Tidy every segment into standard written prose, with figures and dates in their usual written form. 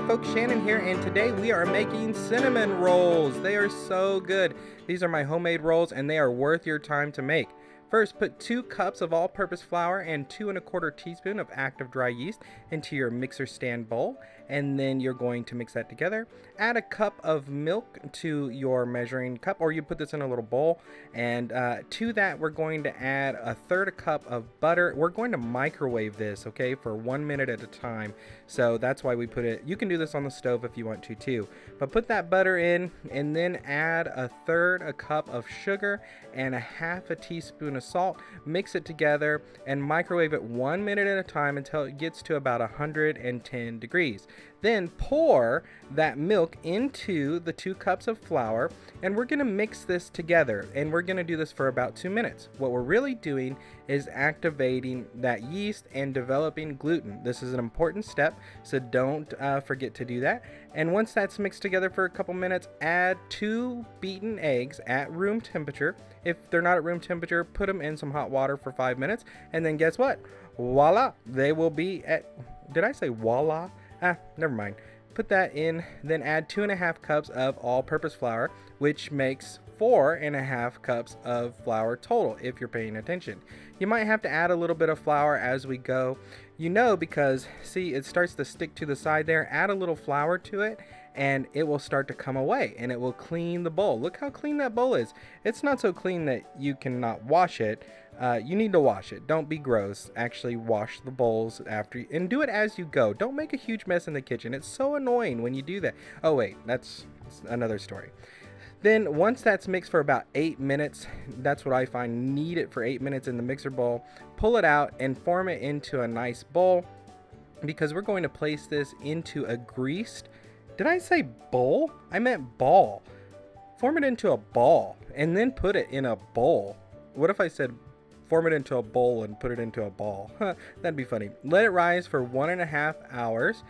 folks, Shannon here, and today we are making cinnamon rolls. They are so good. These are my homemade rolls and they are worth your time to make. First, put 2 cups of all-purpose flour and 2 1/4 teaspoon of active dry yeast into your mixer stand bowl, and then you're going to mix that together. Add a cup of milk to your measuring cup, or you put this in a little bowl, and to that we're going to add 1/3 cup of butter. We're going to microwave this, okay, for 1 minute at a time, so that's why we put it. You can do this on the stove if you want to too, but put that butter in and then add 1/3 cup of sugar and 1/2 teaspoon of salt. Mix it together and microwave it 1 minute at a time until it gets to about 110 degrees. Then pour that milk into the 2 cups of flour, and we're going to mix this together, and we're going to do this for about 2 minutes. What we're really doing is activating that yeast and developing gluten. This is an important step, so don't forget to do that. And once that's mixed together for a couple minutes, add 2 beaten eggs at room temperature. If they're not at room temperature, put them in some hot water for 5 minutes, and then guess what? Voila! They will be at... Did I say voila? Never mind. Put that in, then add 2 1/2 cups of all-purpose flour, which makes 4 1/2 cups of flour total, if you're paying attention. You might have to add a little bit of flour as we go, because see, it starts to stick to the side there. Add a little flour to it and it will start to come away, and it will clean the bowl. Look how clean that bowl is. It's not so clean that you cannot wash it. You need to wash it. Don't be gross. Actually wash the bowls after and do it as you go. Don't make a huge mess in the kitchen. It's so annoying when you do that. Oh wait, that's another story. Then once that's mixed for about 8 minutes, that's what I find, knead it for 8 minutes in the mixer bowl, pull it out and form it into a nice bowl, because we're going to place this into a greased... Did I say bowl? I meant ball. Form it into a ball and then put it in a bowl. What if I said form it into a bowl and put it into a ball? That'd be funny. Let it rise for 1.5 hours.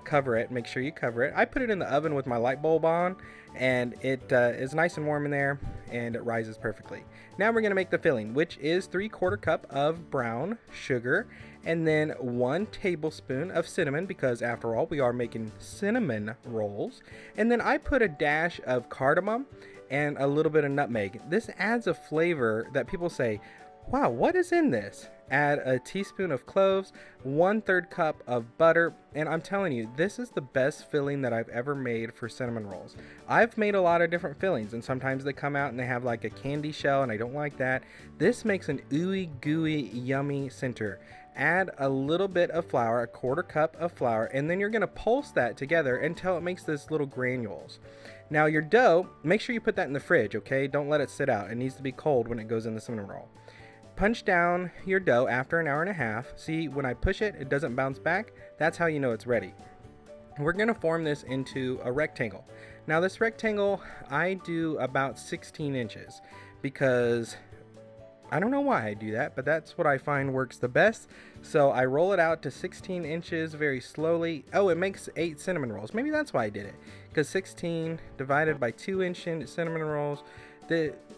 Cover it. Make sure you cover it. I put it in the oven with my light bulb on, and it is nice and warm in there, and it rises perfectly. Now we're going to make the filling, which is 3/4 cup of brown sugar, and then 1 tablespoon of cinnamon, because after all, we are making cinnamon rolls. And then I put a dash of cardamom and a little bit of nutmeg. This adds a flavor that people say, wow, what is in this? Add a teaspoon of cloves, 1/3 cup of butter, and I'm telling you, this is the best filling that I've ever made for cinnamon rolls. I've made a lot of different fillings, and sometimes they come out and they have like a candy shell, and I don't like that. This makes an ooey gooey yummy center. Add a little bit of flour, 1/4 cup of flour, and then you're going to pulse that together until it makes this little granules. Now your dough, make sure you put that in the fridge, okay? Don't let it sit out. It needs to be cold when it goes in the cinnamon roll. Punch down your dough after an hour and a half. See, when I push it, it doesn't bounce back. That's how you know it's ready. We're going to form this into a rectangle. Now this rectangle, I do about 16 inches because I don't know why I do that, but that's what I find works the best. So I roll it out to 16 inches very slowly. Oh, it makes 8 cinnamon rolls. Maybe that's why I did it, because 16 divided by 2-inch cinnamon rolls.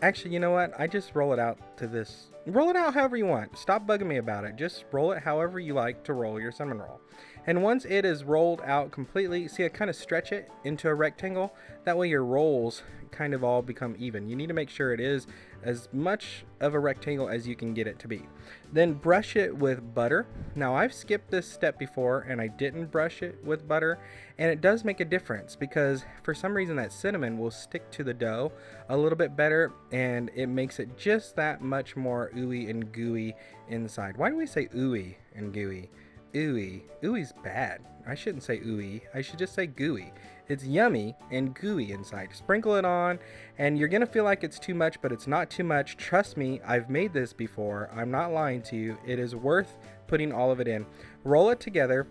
Actually, you know what? I just roll it out to this. Roll it out however you want. Stop bugging me about it. Just roll it however you like to roll your cinnamon roll. And once it is rolled out completely, see, I kind of stretch it into a rectangle. That way your rolls kind of all become even. You need to make sure it is as much of a rectangle as you can get it to be. Then brush it with butter. Now I've skipped this step before and I didn't brush it with butter, and it does make a difference because for some reason that cinnamon will stick to the dough a little bit better, and it makes it just that much more ooey and gooey inside. Why do we say ooey and gooey? Ooey. Ooey's bad. I shouldn't say ooey. I should just say gooey. It's yummy and gooey inside. Sprinkle it on, and you're gonna feel like it's too much, but it's not too much. Trust me, I've made this before. I'm not lying to you. It is worth putting all of it in. Roll it together,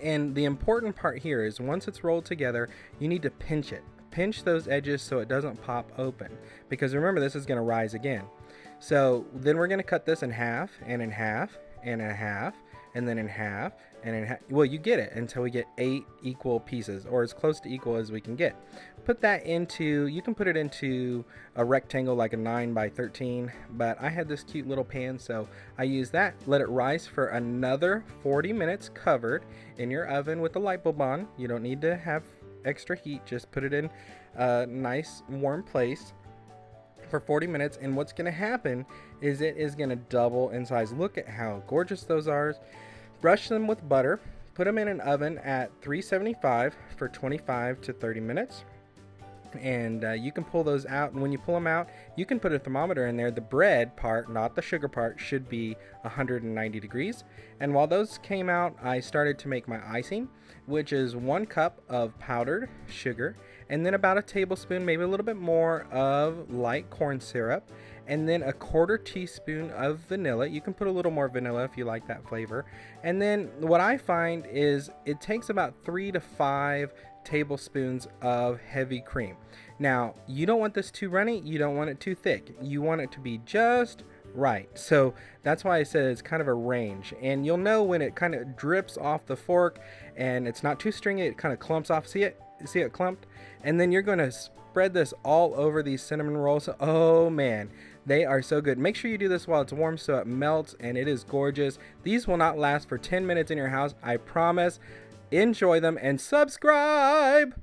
and the important part here is once it's rolled together, you need to pinch it. Pinch those edges so it doesn't pop open, because remember, this is gonna rise again. So then we're gonna cut this in half and in half and in half. and then in half, and in half. Well, you get it until we get 8 equal pieces, or as close to equal as we can get. Put that into, you can put it into a rectangle like a 9 by 13, but I had this cute little pan, so I used that. Let it rise for another 40 minutes covered in your oven with the light bulb on. You don't need to have extra heat, just put it in a nice warm place for 40 minutes, and what's going to happen is it is going to double in size. Look at how gorgeous those are. Brush them with butter, put them in an oven at 375 for 25 to 30 minutes, and you can pull those out, and when you pull them out, you can put a thermometer in there. The bread part, not the sugar part, should be 190 degrees. And while those came out, I started to make my icing, which is 1 cup of powdered sugar, and then about a tablespoon, maybe a little bit more, of light corn syrup, and then a 1/4 teaspoon of vanilla. You can put a little more vanilla if you like that flavor. And then what I find is it takes about 3 to 5 tablespoons of heavy cream. Now, you don't want this too runny, you don't want it too thick, you want it to be just right. So that's why I said it's kind of a range, and you'll know when it kind of drips off the fork and it's not too stringy, it kind of clumps off. See it clumped? And then you're going to spread this all over these cinnamon rolls. Oh man, they are so good. Make sure you do this while it's warm so it melts, and it is gorgeous. These will not last for 10 minutes in your house, I promise. Enjoy them and subscribe.